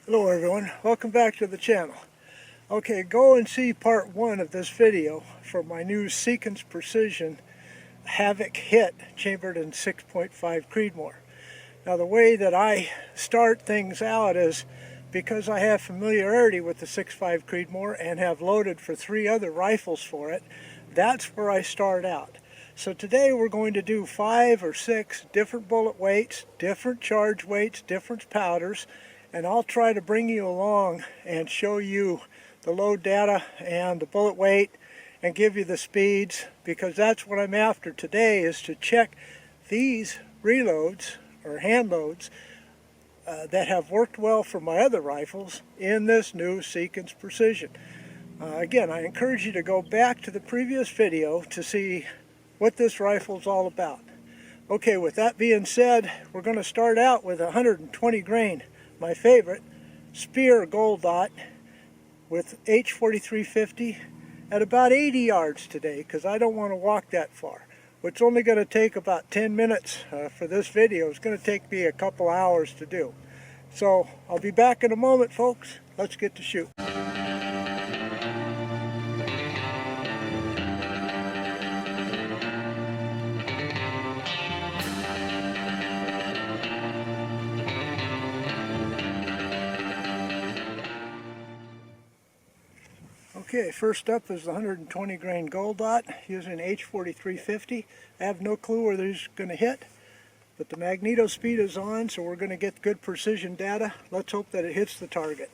Hello everyone, welcome back to the channel. Okay, go and see part 1 of this video for my new Seekins Precision Havak HIT chambered in 6.5 Creedmoor. Now the way that I start things out is because I have familiarity with the 6.5 Creedmoor and have loaded for 3 other rifles for it, that's where I start out. So today we're going to do 5 or 6 different bullet weights, different charge weights, different powders, and I'll try to bring you along and show you the load data and the bullet weight and give you the speeds, because that's what I'm after today, is to check these reloads or hand loads that have worked well for my other rifles in this new Seekins Precision. Again, I encourage you to go back to the previous video to see what this rifle is all about. Okay, with that being said, we're going to start out with 120 grain. My favorite, Spear Gold Dot with H4350 at about 80 yards today, because I don't want to walk that far. It's only going to take about 10 minutes for this video. It's going to take me a couple hours to do. So I'll be back in a moment, folks. Let's get to shoot. Okay, first up is the 120 grain Gold Dot using H4350. I have no clue where these are going to hit, but the magneto speed is on, so we're going to get good precision data. Let's hope that it hits the target.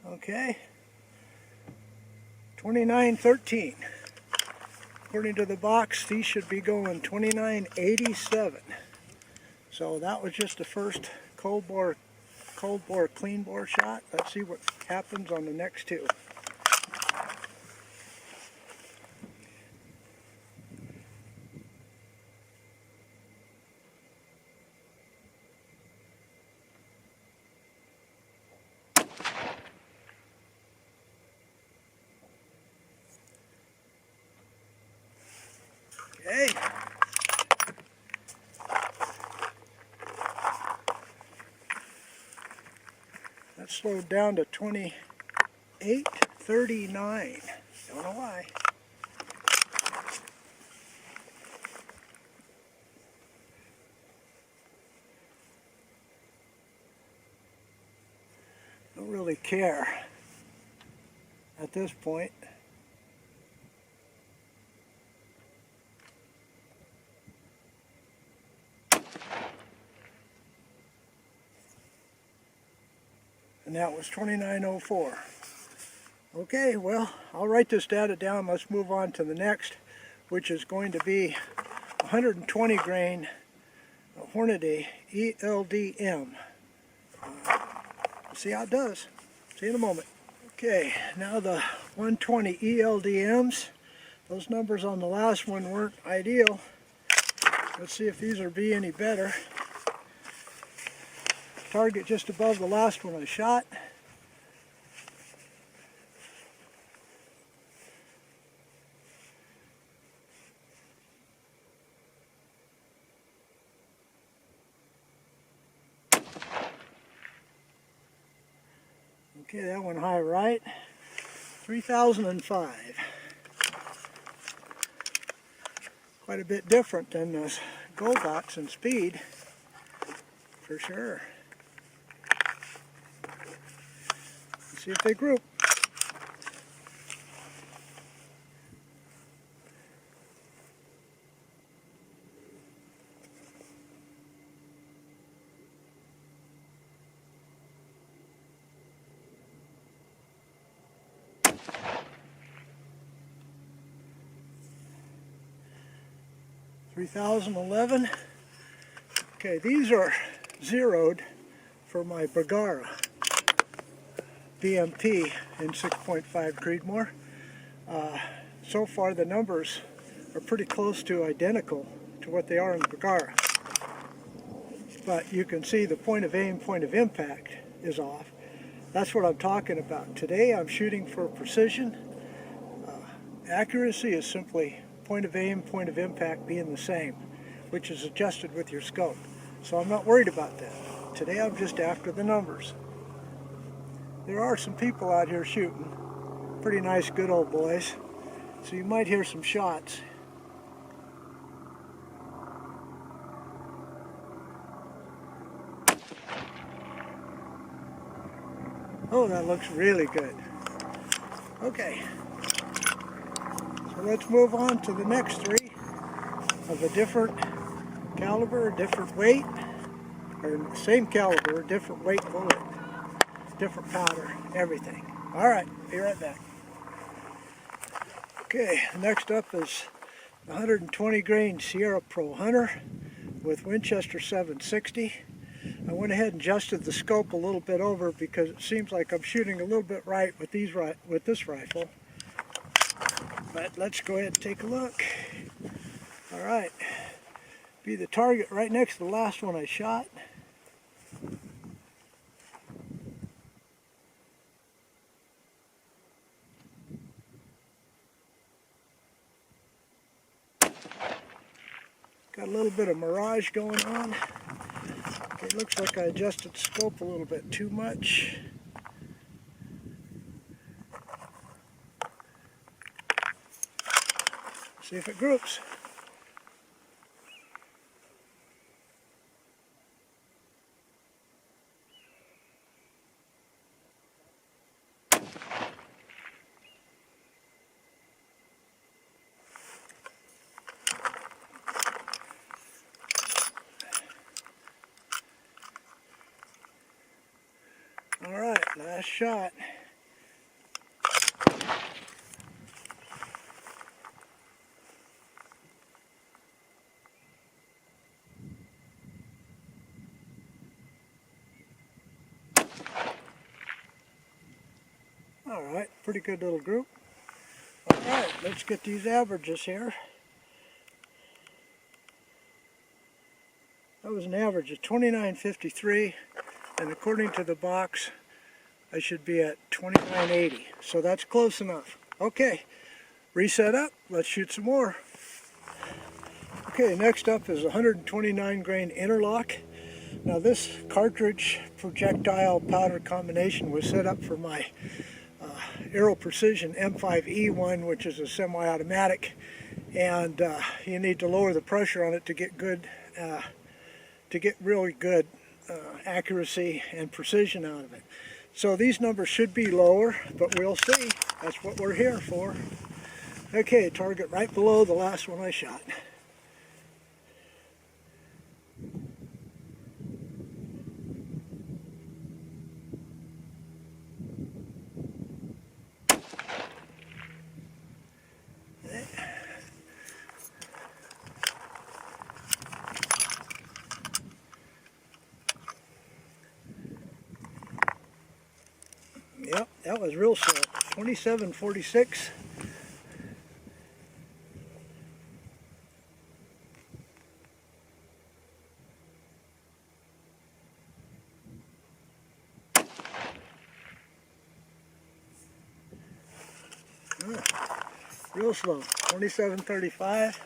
Okay. 2913. According to the box, these should be going 2987. So that was just the first cold bore clean bore shot. Let's see what happens on the next two. Okay. That slowed down to 2839. Don't know why. Don't really care at this point. And that was 2904. Okay, well, I'll write this data down. Let's move on to the next, which is going to be 120 grain Hornady ELD. See how it does. See you in a moment. Okay, now the 120 ELDMs. Those numbers on the last one weren't ideal. Let's see if these will be any better. Target just above the last one I shot. Okay, that one high right. 3005. Quite a bit different than those Gold Dots in speed, for sure. Let's see if they group. $3,011. Okay, these are zeroed for my Bergara BMP in 6.5 Creedmoor. So far the numbers are pretty close to identical to what they are in Bergara. But you can see the point of aim, point of impact is off. That's what I'm talking about. Today I'm shooting for precision. Accuracy is simply point of aim, point of impact being the same, which is adjusted with your scope. So I'm not worried about that. Today I'm just after the numbers. There are some people out here shooting. Pretty nice, good old boys. So you might hear some shots. Oh, that looks really good. Okay. So let's move on to the next three of a different caliber, a different weight, or same caliber, different weight bullet, different powder, everything. All right, be right back. Okay, next up is the 120 grain Sierra Pro Hunter with Winchester 760. I went ahead and adjusted the scope a little bit over because it seems like I'm shooting a little bit right with this rifle. But let's go ahead and take a look. All right, be the target right next to the last one I shot. Got a little bit of mirage going on. Okay, it looks like I adjusted the scope a little bit too much. See if it groups. All right, last shot. All right, pretty good little group. All right, let's get these averages here. That was an average of 29.53, and according to the box, I should be at 29.80, so that's close enough. Okay, reset up, let's shoot some more. Okay, next up is 129 grain Interlock. Now this cartridge projectile powder combination was set up for my Aero Precision M5E1, which is a semi-automatic, and you need to lower the pressure on it to get good, really good accuracy and precision out of it. So these numbers should be lower, but we'll see. That's what we're here for. Okay, target right below the last one I shot. Yep, that was real slow. 27.46. Real slow. 27.35.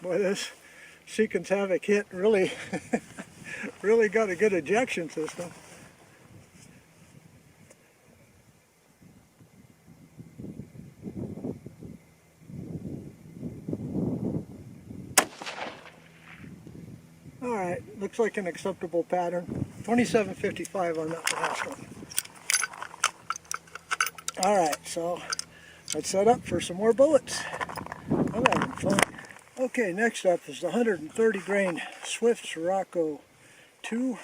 Boy, this Seekins Havak HIT really, really got a good ejection system. Alright, looks like an acceptable pattern. 27.55 on that last one. Alright, so let's set up for some more bullets. I'm having fun. Okay, next up is the 130 grain Swift Scirocco II.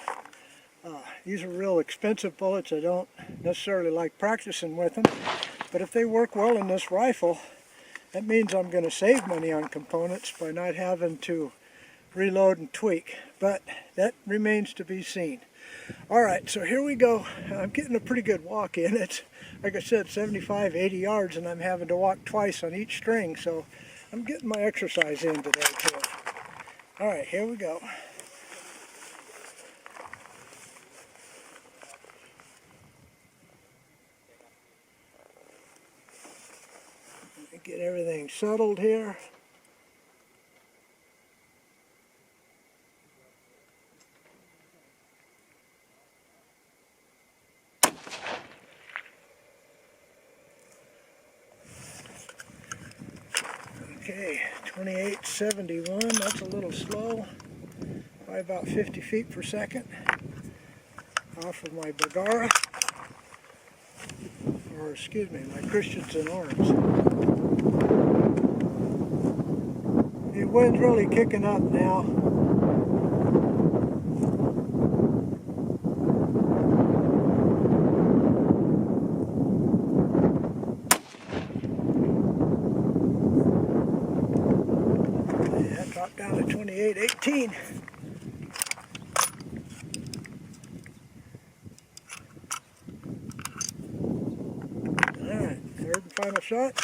These are real expensive bullets. I don't necessarily like practicing with them, but if they work well in this rifle, that means I'm going to save money on components by not having to reload and tweak, but that remains to be seen. Alright, so here we go. I'm getting a pretty good walk in. It's, like I said, 75, 80 yards, and I'm having to walk twice on each string, so I'm getting my exercise in today too. Alright, here we go. Get everything settled here. Okay, 2871, that's a little slow, by about 50 feet per second, off of my Bergara, or excuse me, my Christensen arms. The wind's really kicking up now. Drop down to 2818. Alright, third and final shot.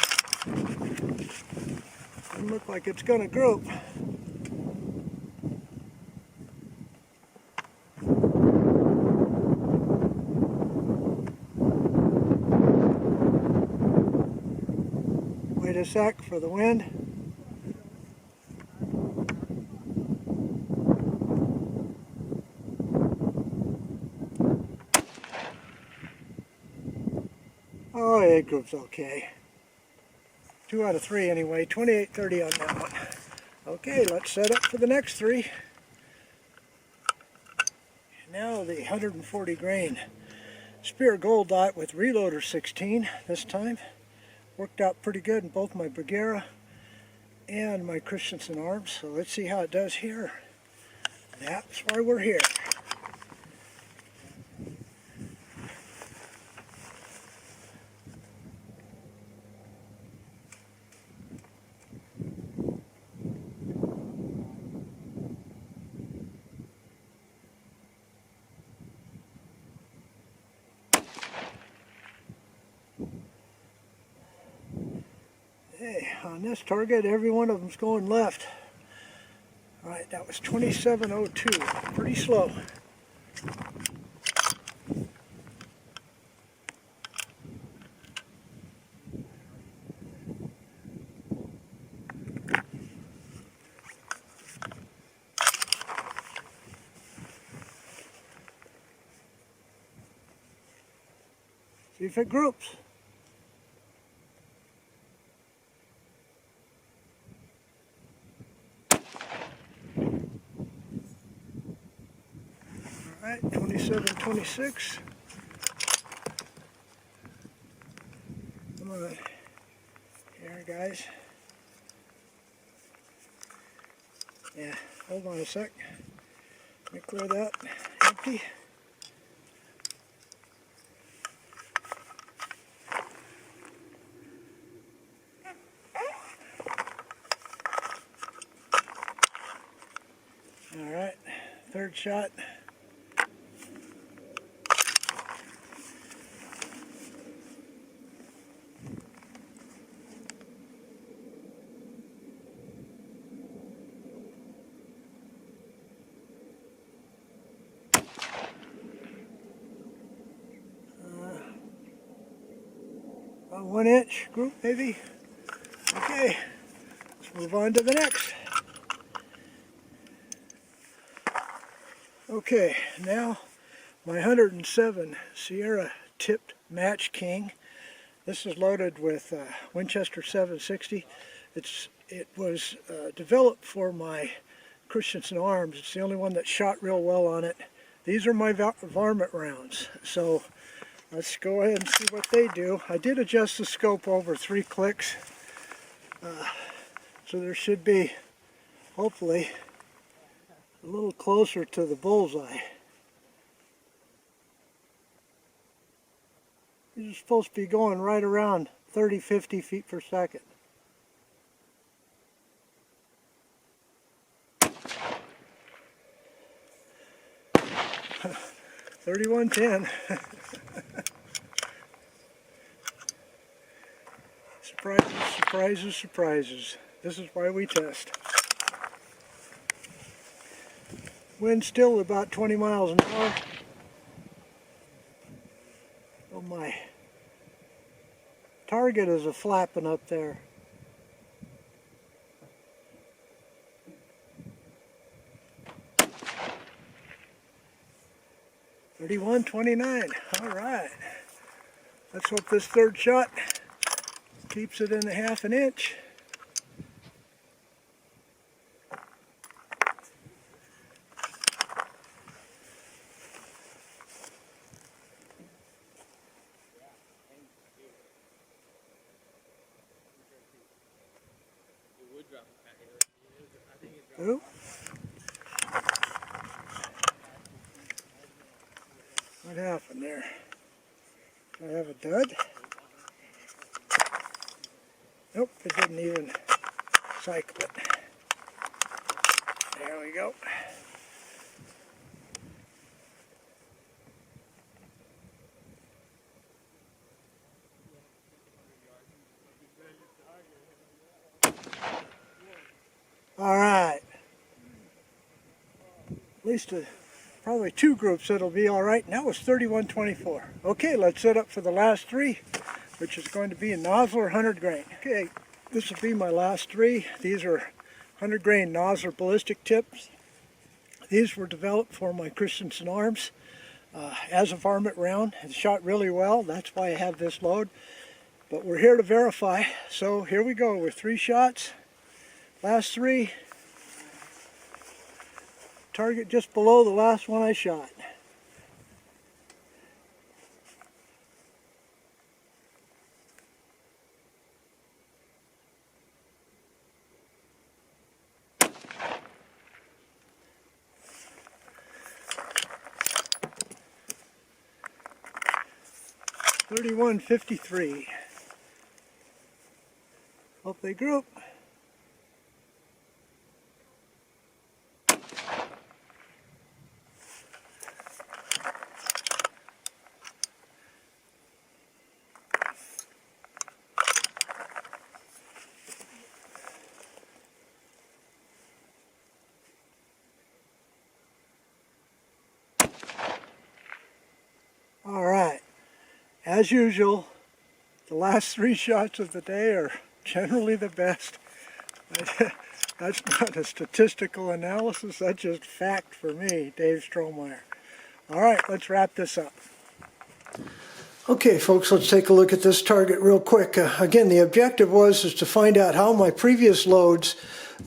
Doesn't look like it's going to group. Wait a sec for the wind. Oh, it groups okay. 2 out of 3 anyway, 2830 on that one. Okay, let's set up for the next 3. Now the 140 grain Spear Gold Dot with Reloader 16 this time. Worked out pretty good in both my Bergara and my Christensen arms, so let's see how it does here. That's why we're here. Hey, on this target, every one of them's going left. Alright, that was 2702. Pretty slow. See if it groups. Alright, 2726. Come on. Here, guys. Yeah, hold on a sec. Let me clear that. Empty. Alright, third shot. About 1 inch group maybe. Okay, let's move on to the next. Okay, now my 107 Sierra tipped MatchKing. This is loaded with Winchester 760. It was developed for my Christensen arms. It's the only one that shot real well on it. These are my varmint rounds. So let's go ahead and see what they do. I did adjust the scope over 3 clicks. So there should be, hopefully, a little closer to the bullseye. These are supposed to be going right around 30-50 feet per second. $31.10. Surprises, surprises, surprises. This is why we test. Wind still about 20 miles an hour. Oh, my target is a flapping up there. 31.29. All right. Let's hope this third shot keeps it in a half an inch. Ooh. What happened there? Do I have a dud? Nope, it didn't even cycle it. There we go. All right. At least probably two groups that'll be all right. And that was 31.24. Okay, let's set up for the last three, which is going to be a Nosler 100 grain. Okay, this will be my last three. These are 100 grain Nosler ballistic tips. These were developed for my Christensen arms as a varmint round. It shot really well. That's why I have this load. But we're here to verify. So here we go with 3 shots. Last 3. Target just below the last one I shot. .31.53. Hope they group. All right, as usual, the last 3 shots of the day are generally the best. That's not a statistical analysis, that's just fact for me, Dave Strohmeyer. All right, let's wrap this up. Okay, folks, let's take a look at this target real quick. Again, the objective was to find out how my previous loads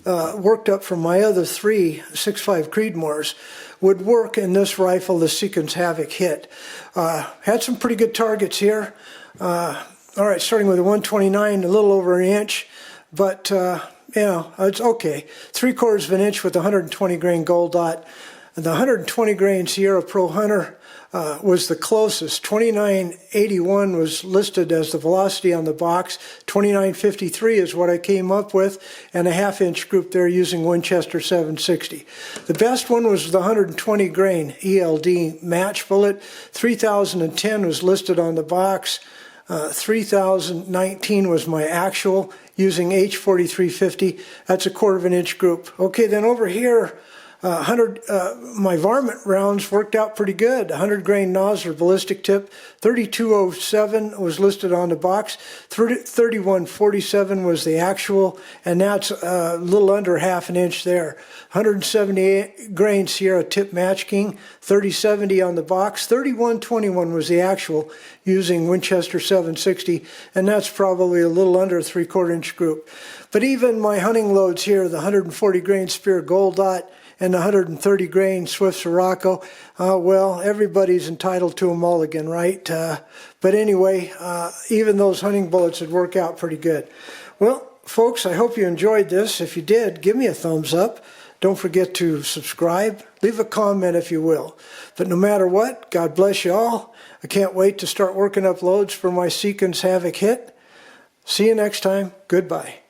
worked up from my other 3 6.5 Creedmoors would work in this rifle, the Seekins Havak HIT. Had some pretty good targets here. All right, starting with a 129, a little over an inch, but you know, it's okay. 3/4 of an inch with a 120 grain gold dot. The 120 grain Sierra Pro Hunter was the closest. 2981 was listed as the velocity on the box. 2953 is what I came up with, and a 1/2 inch group there using Winchester 760. The best one was the 120 grain ELD Match bullet. 3010 was listed on the box. 3019 was my actual using H4350. That's a 1/4 of an inch group. Okay, then over here, my varmint rounds worked out pretty good. 100 grain Nosler ballistic tip. 3207 was listed on the box. 3147 was the actual, and that's a little under 1/2 an inch there. 178 grain Sierra tip MatchKing. 3070 on the box. 3121 was the actual using Winchester 760, and that's probably a little under a 3/4 inch group. But even my hunting loads here, the 140 grain Spear Gold Dot and the 130 grain Swift Scirocco, well, everybody's entitled to a mulligan, right? But anyway, even those hunting bullets would work out pretty good. Well, folks, I hope you enjoyed this. If you did, give me a thumbs up. Don't forget to subscribe. Leave a comment if you will. But no matter what, God bless you all. I can't wait to start working up loads for my Seekins Havak HIT. See you next time. Goodbye.